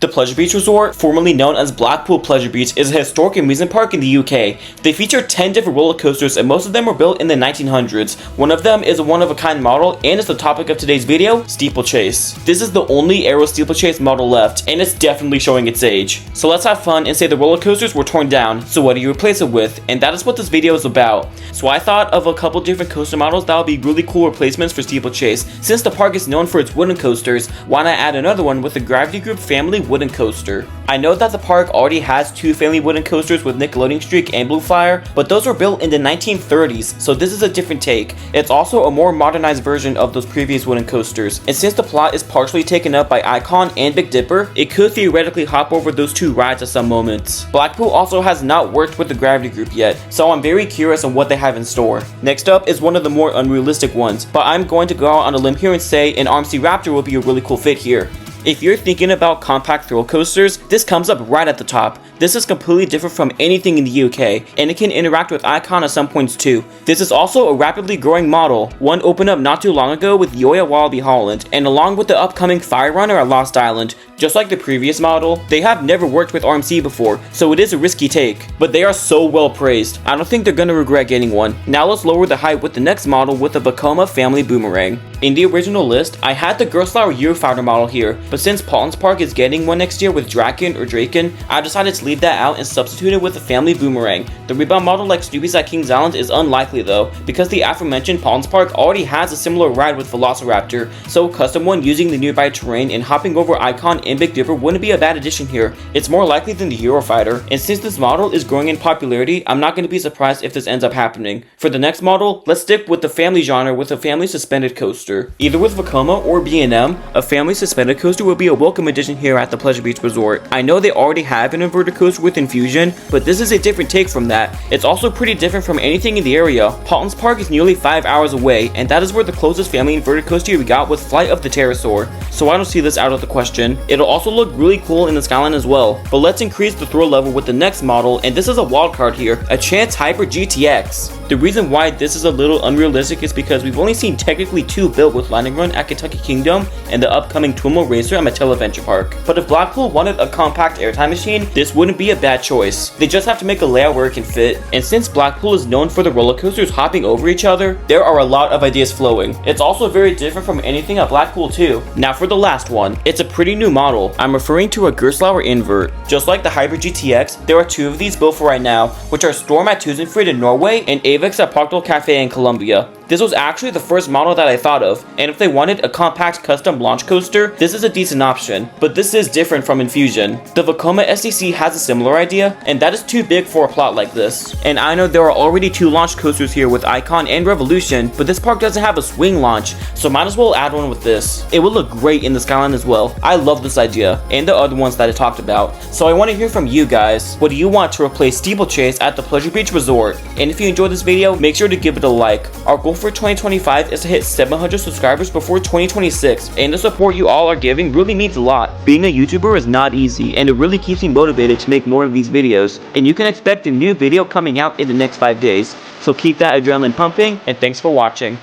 The Pleasure Beach Resort, formerly known as Blackpool Pleasure Beach, is a historic amusement park in the UK. They feature 10 different roller coasters and most of them were built in the 1900s. One of them is a one-of-a-kind model and is the topic of today's video, Steeplechase. This is the only aero Steeplechase model left and it's definitely showing its age. So let's have fun and say the roller coasters were torn down, so what do you replace it with? And that is what this video is about. So I thought of a couple different coaster models that would be really cool replacements for Steeplechase. Since the park is known for its wooden coasters, why not add another one with the Gravity Group family wooden coaster? I know that the park already has two family wooden coasters with Nickelodeon Streak and Blue Flyer, but those were built in the 1930s, so this is a different take. It's also a more modernized version of those previous wooden coasters, and since the plot is partially taken up by Icon and Big Dipper, it could theoretically hop over those two rides at some moments. Blackpool also has not worked with the Gravity Group yet, so I'm very curious on what they have in store. Next up is one of the more unrealistic ones, but I'm going to go out on a limb here and say an RMC Raptor will be a really cool fit here. If you're thinking about compact thrill coasters, this comes up right at the top. This is completely different from anything in the UK, and it can interact with Icon at some points too. This is also a rapidly growing model. One opened up not too long ago with Yoya Wallaby Holland, and along with the upcoming Fire Runner at Lost Island. Just like the previous model, they have never worked with RMC before, so it is a risky take. But they are so well praised, I don't think they're gonna regret getting one. Now let's lower the height with the next model with the Vekoma family Boomerang. In the original list, I had the Gerslower Eurofighter model here, but since Paulins Park is getting one next year with Draken or Draken, I decided to leave that out and substitute it with the family Boomerang. The rebound model like Snoopy's at Kings Island is unlikely though, because the aforementioned Paulins Park already has a similar ride with Velociraptor, so a custom one using the nearby terrain and hopping over Icon and Big Dipper wouldn't be a bad addition here. It's more likely than the Eurofighter, and since this model is growing in popularity, I'm not going to be surprised if this ends up happening. For the next model, let's stick with the family genre with a family suspended coaster. Either with Vekoma or B&M, a family suspended coaster would be a welcome addition here at the Pleasure Beach Resort. I know they already have an inverted coaster with Infusion, but this is a different take from that. It's also pretty different from anything in the area. Paulins Park is nearly 5 hours away, and that is where the closest family inverted coaster we got was Flight of the Pterosaur, so I don't see this out of the question. It'll also look really cool in the skyline as well, but let's increase the thrill level with the next model, and this is a wild card here, a Chance Hyper GTX. The reason why this is a little unrealistic is because we've only seen technically two built with Lightning Run at Kentucky Kingdom and the upcoming Twimo Racer at Mattel Adventure Park. But if Blackpool wanted a compact airtime machine, this wouldn't be a bad choice. They just have to make a layout where it can fit, and since Blackpool is known for the roller coasters hopping over each other, there are a lot of ideas flowing. It's also very different from anything at Blackpool too. Now for the last one, it's a pretty new model. I'm referring to a Gerslower invert. Just like the Hyper GTX, there are two of these built for right now, which are Storm at Tusenfryd in Norway and Avex at Parkdale Cafe in Colombia. This was actually the first model that I thought of, and if they wanted a compact custom launch coaster, this is a decent option, but this is different from Infusion. The Vekoma SDC has a similar idea, and that is too big for a plot like this. And I know there are already two launch coasters here with Icon and Revolution, but this park doesn't have a swing launch, so might as well add one with this. It would look great in the skyline as well. I love this idea, and the other ones that I talked about. So I want to hear from you guys. What do you want to replace Steeplechase at the Pleasure Beach Resort? And if you enjoyed this video, make sure to give it a like. Our goal for 2025 is to hit 700 subscribers before 2026, and the support you all are giving really means a lot. Being a YouTuber is not easy, and it really keeps me motivated to make more of these videos, and you can expect a new video coming out in the next 5 days. So keep that adrenaline pumping, and thanks for watching.